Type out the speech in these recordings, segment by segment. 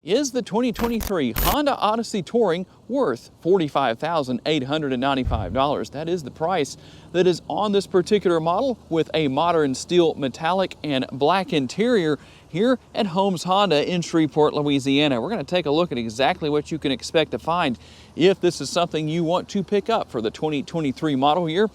Is the 2023 Honda Odyssey Touring worth $45,895? That is the price that is on this particular model with a modern steel metallic and black interior here at Holmes Honda in Shreveport, Louisiana. We're going to take a look at exactly what you can expect to find if this is something you want to pick up for the 2023 model year.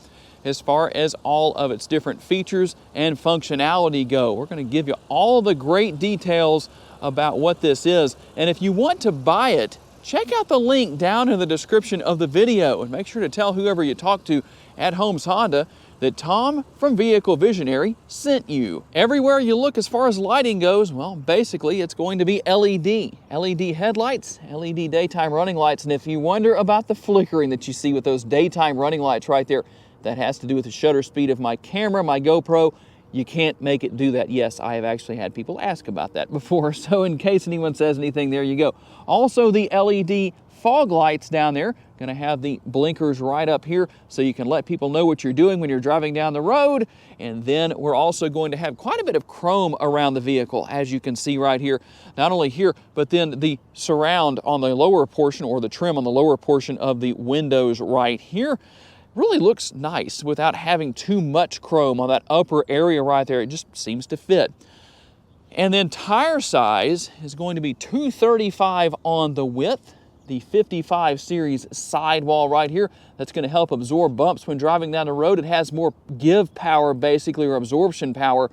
As far as all of its different features and functionality go, we're going to give you all the great details about what this is. And if you want to buy it, check out the link down in the description of the video and make sure to tell whoever you talk to at Holmes Honda that Tom from Vehicle Visionary sent you. Everywhere you look as far as lighting goes, well, basically it's going to be LED. LED headlights, LED daytime running lights, and if you wonder about the flickering that you see with those daytime running lights right there, that has to do with the shutter speed of my camera, my GoPro. You can't make it do that. Yes, I have actually had people ask about that before, so in case anyone says anything, there you go. Also, the LED fog lights down there, going to have the blinkers right up here so you can let people know what you're doing when you're driving down the road. And then we're also going to have quite a bit of chrome around the vehicle, as you can see right here. Not only here, but then the surround on the lower portion, or the trim on the lower portion of the windows right here. Really looks nice without having too much chrome on that upper area right there. It just seems to fit. And then tire size is going to be 235 on the width, the 55 series sidewall right here. That's going to help absorb bumps when driving down the road. It has more give power basically, or absorption power.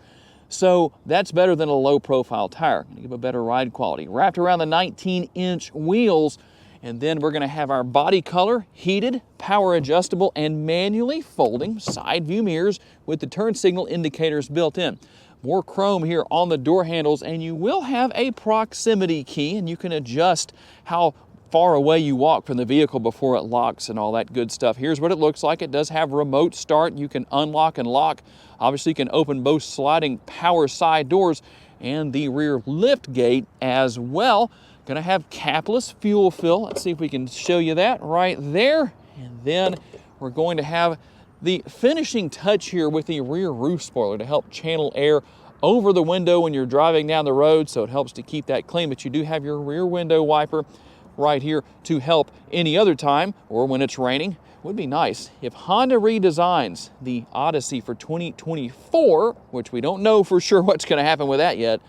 So that's better than a low profile tire. Going to give a better ride quality. Wrapped around the 19-inch wheels. And then we're going to have our body color, heated, power adjustable, and manually folding side view mirrors with the turn signal indicators built in. More chrome here on the door handles, and you will have a proximity key, and you can adjust how far away you walk from the vehicle before it locks and all that good stuff. Here's what it looks like. It does have remote start. You can unlock and lock. Obviously, you can open both sliding power side doors and the rear lift gate as well. Going to have capless fuel fill. Let's see if we can show you that right there. And then we're going to have the finishing touch here with the rear roof spoiler to help channel air over the window when you're driving down the road, so it helps to keep that clean. But you do have your rear window wiper right here to help any other time, or when it's raining. Would be nice if Honda redesigns the Odyssey for 2024, which we don't know for sure what's going to happen with that yet.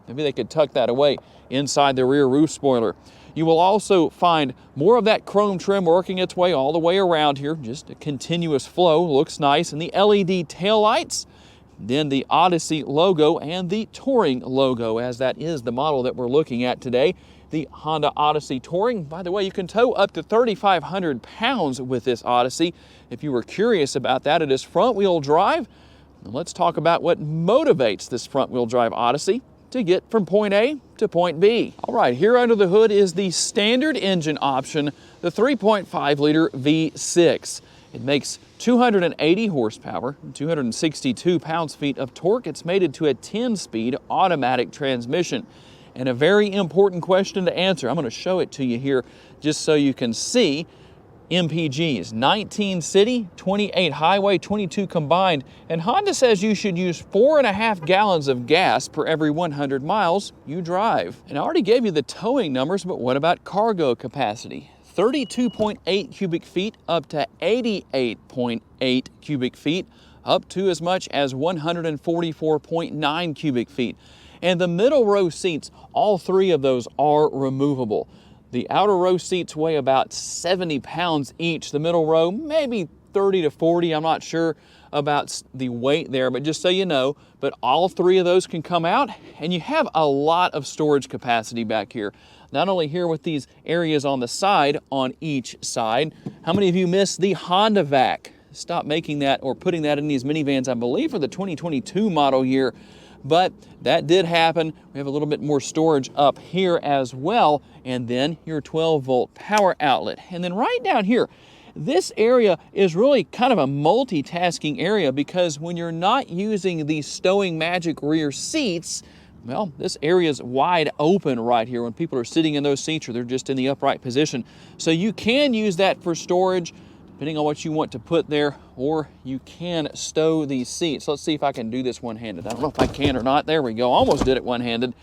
Maybe they could tuck that away inside the rear roof spoiler. You will also find more of that chrome trim working its way all the way around here. Just a continuous flow, looks nice. And the LED taillights, then the Odyssey logo and the Touring logo, as that is the model that we're looking at today. The Honda Odyssey Touring. By the way, you can tow up to 3,500 pounds with this Odyssey. If you were curious about that, it is front-wheel drive. Now let's talk about what motivates this front-wheel drive Odyssey to get from point A to point B. All right, here under the hood is the standard engine option, the 3.5-liter V6. It makes 280 horsepower, 262 pounds-feet of torque. It's mated to a 10-speed automatic transmission. And a very important question to answer, I'm going to show it to you here just so you can see. MPGs, 19 city, 28 highway, 22 combined, and Honda says you should use 4.5 gallons of gas per every 100 miles you drive. And I already gave you the towing numbers, but what about cargo capacity? 32.8 cubic feet up to 88.8 cubic feet, up to as much as 144.9 cubic feet. And the middle row seats, all three of those are removable. The outer row seats weigh about 70 pounds each. The middle row, maybe 30 to 40. I'm not sure about the weight there, but just so you know, but all three of those can come out, and you have a lot of storage capacity back here. Not only here with these areas on the side, on each side. How many of you missed the Honda Vac? Stop making that or putting that in these minivans, I believe, for the 2022 model year. But that did happen. We have a little bit more storage up here as well, and then your 12-volt power outlet. And then right down here, this area is really kind of a multitasking area, because when you're not using the Stowing Magic rear seats, well, this area is wide open right here when people are sitting in those seats or they're just in the upright position. So you can use that for storage, depending on what you want to put there, or you can stow these seats. Let's see if I can do this one-handed. I don't know if I can or not. There we go. Almost did it one-handed.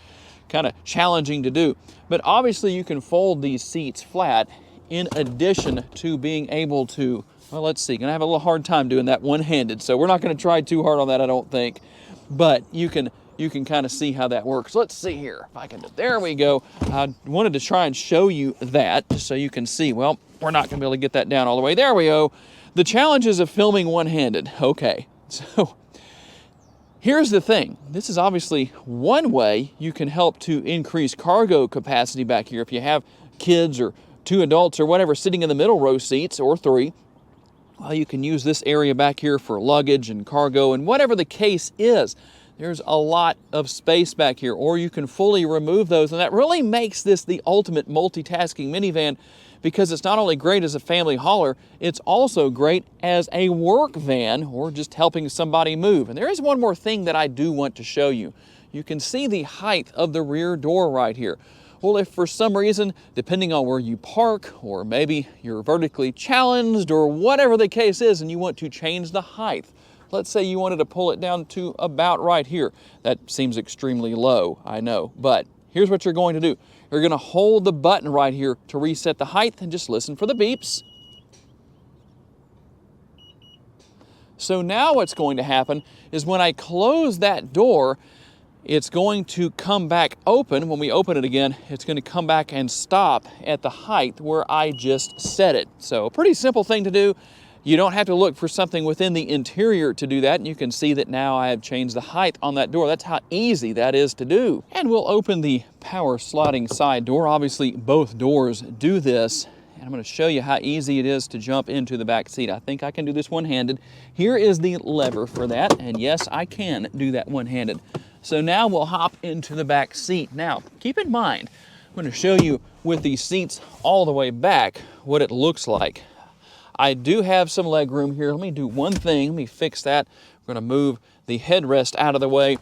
kind of challenging to do. But obviously you can fold these seats flat in addition to being able to, well, let's see, gonna have a little hard time doing that one-handed, so we're not gonna try too hard on that, I don't think. But you can kind of see how that works. Let's see here if I can, there we go. I wanted to try and show you that just so you can see. Well, we're not gonna be able to get that down all the way. There we go. The challenges of filming one-handed. Okay, so here's the thing. This is obviously one way you can help to increase cargo capacity back here. If you have kids or 2 adults or whatever sitting in the middle row seats, or 3, well, you can use this area back here for luggage and cargo and whatever the case is. There's a lot of space back here, or you can fully remove those, and that really makes this the ultimate multitasking minivan, because it's not only great as a family hauler, it's also great as a work van or just helping somebody move. And there is one more thing that I do want to show you. You can see the height of the rear door right here. Well, if for some reason, depending on where you park, or maybe you're vertically challenged, or whatever the case is, and you want to change the height, let's say you wanted to pull it down to about right here. That seems extremely low, I know, but here's what you're going to do. You're going to hold the button right here to reset the height and just listen for the beeps. So now what's going to happen is when I close that door, it's going to come back open. When we open it again, it's going to come back and stop at the height where I just set it. So a pretty simple thing to do. You don't have to look for something within the interior to do that. And you can see that now I have changed the height on that door. That's how easy that is to do. And we'll open the power sliding side door. Obviously, both doors do this. And I'm going to show you how easy it is to jump into the back seat. I think I can do this one-handed. Here is the lever for that. And yes, I can do that one-handed. So now we'll hop into the back seat. Now, keep in mind, I'm going to show you with these seats all the way back what it looks like. I do have some leg room here. Let me do one thing. Let me fix that. We're going to move the headrest out of the way.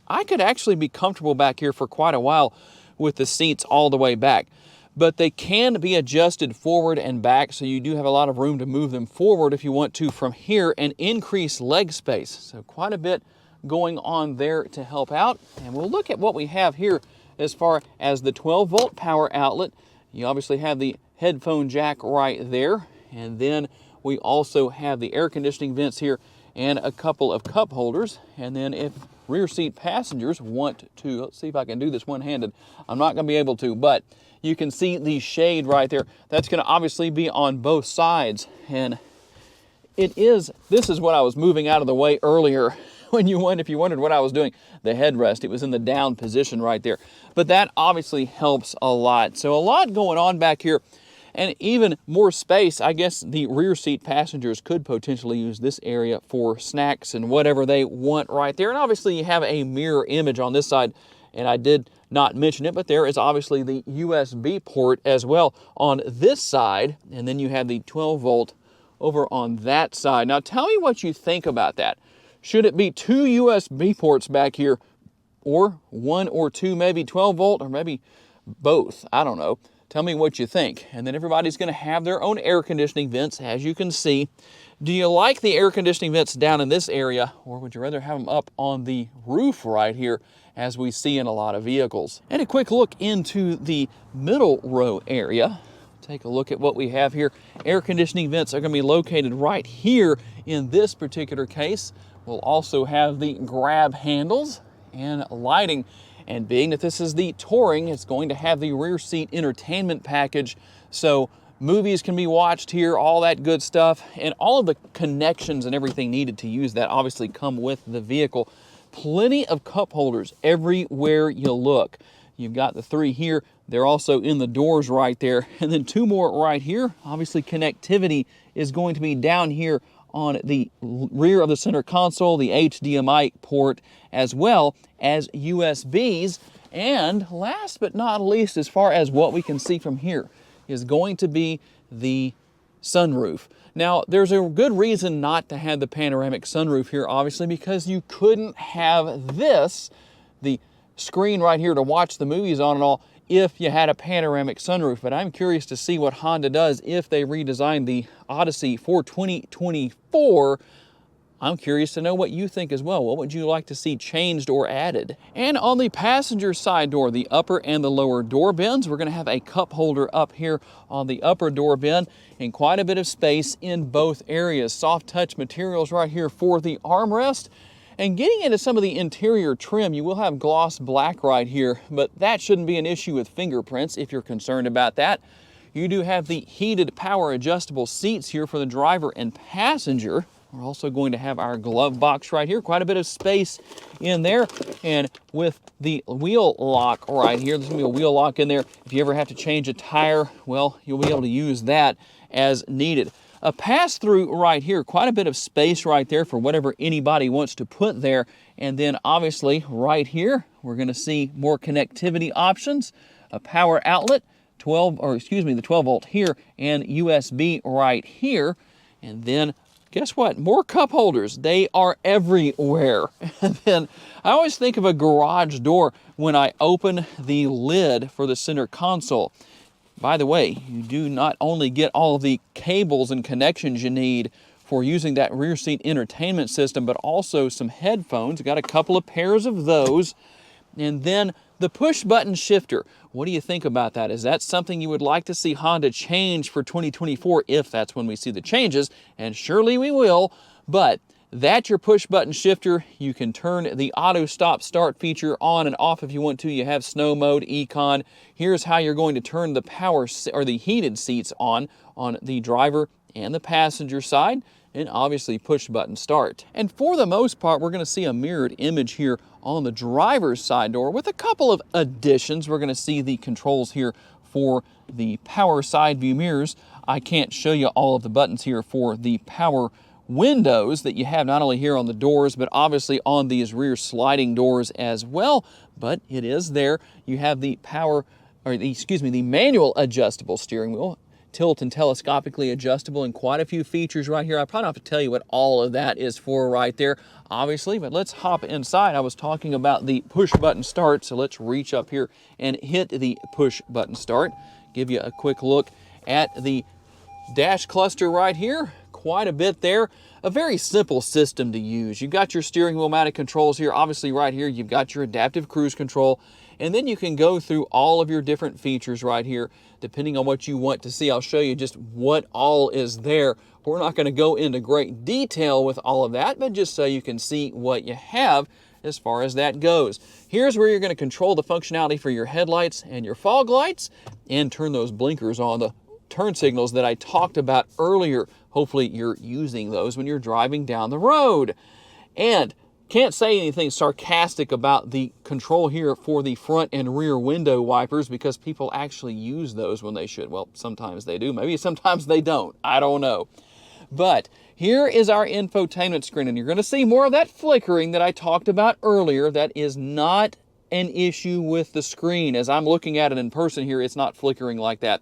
I could actually be comfortable back here for quite a while with the seats all the way back, but they can be adjusted forward and back, so you do have a lot of room to move them forward if you want to from here and increase leg space. So quite a bit going on there to help out. And we'll look at what we have here as far as the 12-volt power outlet. You obviously have the headphone jack right there. And then we also have the air conditioning vents here and a couple of cup holders. And then if rear seat passengers want to, let's see if I can do this one-handed. I'm not going to be able to, but you can see the shade right there. That's going to obviously be on both sides. And this is what I was moving out of the way earlier if you wondered what I was doing. The headrest, it was in the down position right there. But that obviously helps a lot. So a lot going on back here. And even more space. I guess the rear seat passengers could potentially use this area for snacks and whatever they want right there. And obviously you have a mirror image on this side, and I did not mention it, but there is obviously the USB port as well on this side, and then you have the 12-volt over on that side. Now tell me what you think about that. Should it be 2 USB ports back here, or 1 or 2 maybe 12-volt, or maybe both? I don't know. Tell me what you think. And then everybody's going to have their own air conditioning vents, as you can see. Do you like the air conditioning vents down in this area, or would you rather have them up on the roof right here, as we see in a lot of vehicles? And a quick look into the middle row area. Take a look at what we have here. Air conditioning vents are going to be located right here in this particular case. We'll also have the grab handles and lighting. And being that this is the Touring, it's going to have the rear seat entertainment package. So movies can be watched here, all that good stuff. And all of the connections and everything needed to use that obviously come with the vehicle. Plenty of cup holders everywhere you look. You've got the 3 here. They're also in the doors right there. And then 2 more right here. Obviously connectivity is going to be down here on the rear of the center console, the HDMI port, as well as USBs. And last but not least, as far as what we can see from here, is going to be the sunroof. Now, there's a good reason not to have the panoramic sunroof here, obviously, because you couldn't have this, the screen right here to watch the movies on and all, if you had a panoramic sunroof. But I'm curious to see what Honda does if they redesign the Odyssey for 2024. I'm curious to know what you think as well. What would you like to see changed or added? And on the passenger side door, the upper and the lower door bins, we're going to have a cup holder up here on the upper door bin and quite a bit of space in both areas. Soft touch materials right here for the armrest. And getting into some of the interior trim, you will have gloss black right here, but that shouldn't be an issue with fingerprints if you're concerned about that. You do have the heated power adjustable seats here for the driver and passenger. We're also going to have our glove box right here, quite a bit of space in there. And with the wheel lock right here, there's gonna be a wheel lock in there. If you ever have to change a tire, well, you'll be able to use that as needed. A pass-through right here, quite a bit of space right there for whatever anybody wants to put there. And then obviously right here, we're gonna see more connectivity options, a power outlet, the 12 volt here, and USB right here. And then guess what? More cup holders. They are everywhere. And then I always think of a garage door when I open the lid for the center console. By the way, you do not only get all of the cables and connections you need for using that rear seat entertainment system, but also some headphones. Got a couple of pairs of those. And then the push button shifter. What do you think about that? Is that something you would like to see Honda change for 2024 if that's when we see the changes? And surely we will, but that's your push button shifter. You can turn the auto stop start feature on and off if you want to. You have snow mode, econ. Here's how you're going to turn the power or the heated seats on the driver and the passenger side, and obviously push button start. And for the most part, we're going to see a mirrored image here on the driver's side door with a couple of additions. We're going to see the controls here for the power side view mirrors. I can't show you all of the buttons here for the power windows that you have not only here on the doors, but obviously on these rear sliding doors as well. But it is there. You have the the manual adjustable steering wheel, tilt and telescopically adjustable, and quite a few features right here. I probably don't have to tell you what all of that is for right there, obviously, but let's hop inside. I was talking about the push button start, so let's reach up here and hit the push button start. Give you a quick look at the dash cluster right here. Quite a bit there. A very simple system to use. You've got your steering wheel mounted controls here. Obviously right here, you've got your adaptive cruise control. And then you can go through all of your different features right here, depending on what you want to see. I'll show you just what all is there. We're not going to go into great detail with all of that, but just so you can see what you have as far as that goes. Here's where you're going to control the functionality for your headlights and your fog lights and turn those blinkers on, the turn signals that I talked about earlier. Hopefully you're using those when you're driving down the road. And can't say anything sarcastic about the control here for the front and rear window wipers because people actually use those when they should. Well, sometimes they do. Maybe sometimes they don't. I don't know. But here is our infotainment screen, and you're going to see more of that flickering that I talked about earlier. That is not an issue with the screen. As I'm looking at it in person here, it's not flickering like that.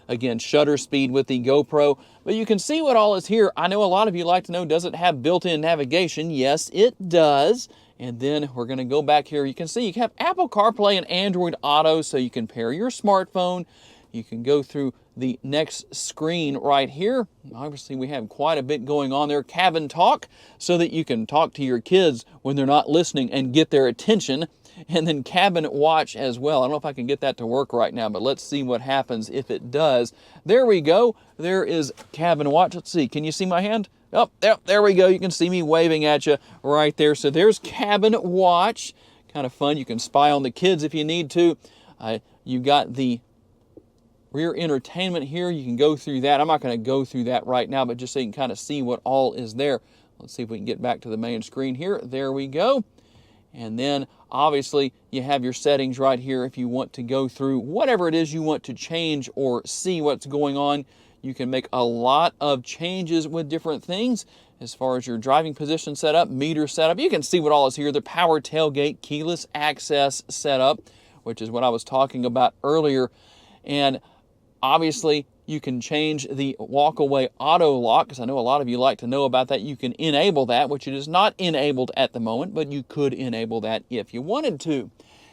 Again, shutter speed with the GoPro, but you can see what all is here. I know a lot of you like to know, does it have built-in navigation? Yes, it does. And then we're going to go back here. You can see you have Apple CarPlay and Android Auto, so you can pair your smartphone. You can go through the next screen right here. Obviously, we have quite a bit going on there. Cabin talk, so that you can talk to your kids when they're not listening and get their attention. And then cabin watch as well. I don't know if I can get that to work right now, but let's see what happens if it does. There we go. There is cabin watch. Let's see. Can you see my hand? Oh, there we go. You can see me waving at you right there. So there's cabin watch. Kind of fun. You can spy on the kids if you need to. You got the rear entertainment here. You can go through that. I'm not going to go through that right now, but just so you can kind of see what all is there. Let's see if we can get back to the main screen here. There we go. And then obviously you have your settings right here if you want to go through whatever it is you want to change or see what's going on. You can make a lot of changes with different things as far as your driving position setup, meter setup. You can see what all is here. The power tailgate, keyless access setup, which is what I was talking about earlier. And obviously you can change the walk-away auto lock, because I know a lot of you like to know about that. You can enable that, which it is not enabled at the moment, but you could enable that if you wanted to.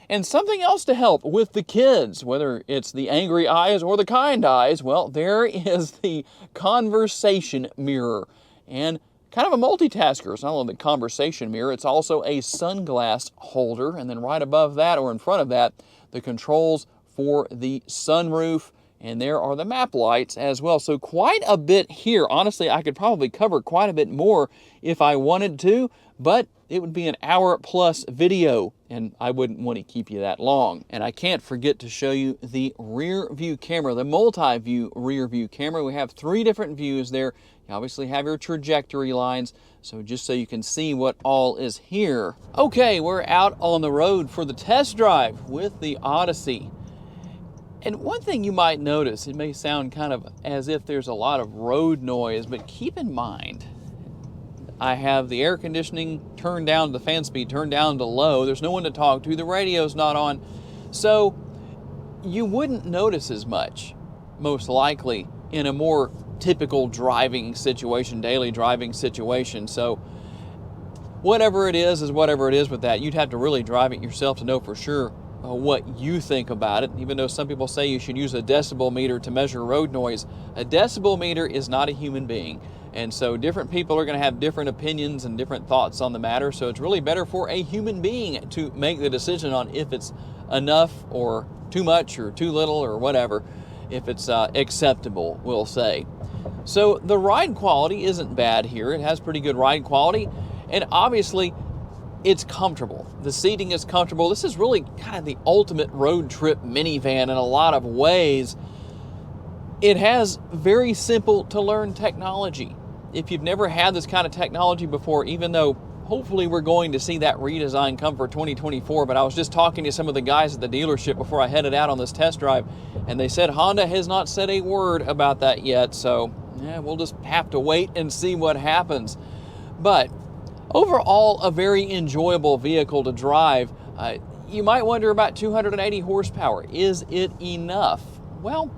And something else to help with the kids, whether it's the angry eyes or the kind eyes, well, there is the conversation mirror. And kind of a multitasker. It's not only the conversation mirror, it's also a sunglass holder. And then right above that, or in front of that, the controls for the sunroof. And there are the map lights as well. So quite a bit here. Honestly, I could probably cover quite a bit more if I wanted to, but it would be an hour-plus video, and I wouldn't want to keep you that long. And I can't forget to show you the rear view camera, the multi-view rear view camera. We have 3 different views there. You obviously have your trajectory lines, so just so you can see what all is here. Okay, we're out on the road for the test drive with the Odyssey. And one thing you might notice, it may sound kind of as if there's a lot of road noise, but keep in mind, I have the air conditioning turned down, the fan speed turned down to low. There's no one to talk to. The radio's not on. So you wouldn't notice as much, most likely, in a more typical driving situation, daily driving situation. So whatever it is whatever it is with that. You'd have to really drive it yourself to know for sure what you think about it. Even though some people say you should use a decibel meter to measure road noise, a decibel meter is not a human being. And so different people are going to have different opinions and different thoughts on the matter. So it's really better for a human being to make the decision on if it's enough or too much or too little or whatever, if it's acceptable, we'll say. So the ride quality isn't bad here. It has pretty good ride quality. And obviously, it's comfortable. The seating is comfortable. This is really kind of the ultimate road trip minivan in a lot of ways. It has very simple to learn technology. If you've never had this kind of technology before, even though hopefully we're going to see that redesign come for 2024, but I was just talking to some of the guys at the dealership before I headed out on this test drive, and they said Honda has not said a word about that yet, so yeah, we'll just have to wait and see what happens. But overall, a very enjoyable vehicle to drive. You might wonder about 280 horsepower. Is it enough? Well,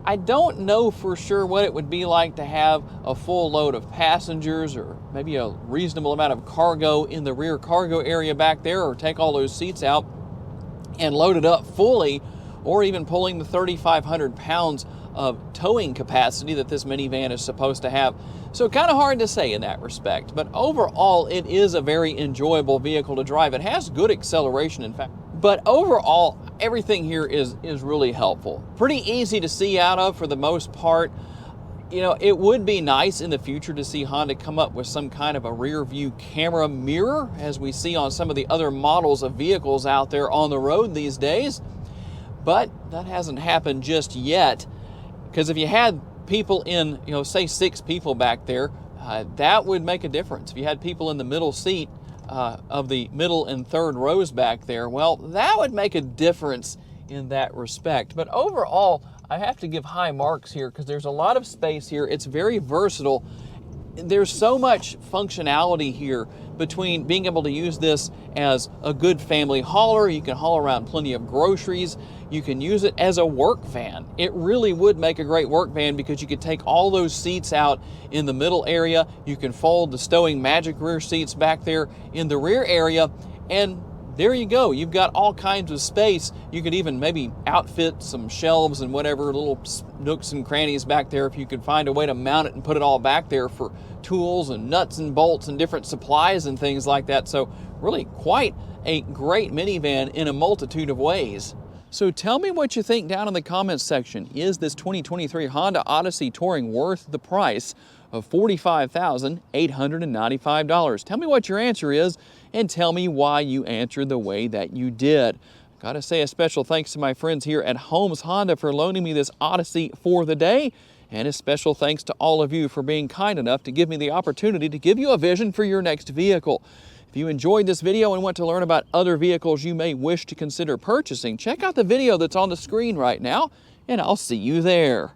I don't know for sure what it would be like to have a full load of passengers or maybe a reasonable amount of cargo in the rear cargo area back there, or take all those seats out and load it up fully, or even pulling the 3,500 pounds of towing capacity that this minivan is supposed to have. So kind of hard to say in that respect, but overall it is a very enjoyable vehicle to drive. It has good acceleration, in fact, but overall everything here is really helpful. Pretty easy to see out of for the most part. You know, it would be nice in the future to see Honda come up with some kind of a rear view camera mirror, as we see on some of the other models of vehicles out there on the road these days, but that hasn't happened just yet. Because if you had people in, you know, say 6 people back there, that would make a difference. If you had people in the middle seat of the middle and third rows back there, well, that would make a difference in that respect. But overall, I have to give high marks here because there's a lot of space here. It's very versatile. There's so much functionality here between being able to use this as a good family hauler. You can haul around plenty of groceries. You can use it as a work van. It really would make a great work van because you could take all those seats out in the middle area. You can fold the stowing magic rear seats back there in the rear area, and there you go. You've got all kinds of space. You could even maybe outfit some shelves and whatever little nooks and crannies back there if you could find a way to mount it and put it all back there for tools and nuts and bolts and different supplies and things like that. So really quite a great minivan in a multitude of ways. So tell me what you think down in the comments section. Is this 2023 Honda Odyssey Touring worth the price of $45,895? Tell me what your answer is, and tell me why you answered the way that you did. Gotta say a special thanks to my friends here at Holmes Honda for loaning me this Odyssey for the day, and a special thanks to all of you for being kind enough to give me the opportunity to give you a vision for your next vehicle. If you enjoyed this video and want to learn about other vehicles you may wish to consider purchasing, check out the video that's on the screen right now, and I'll see you there.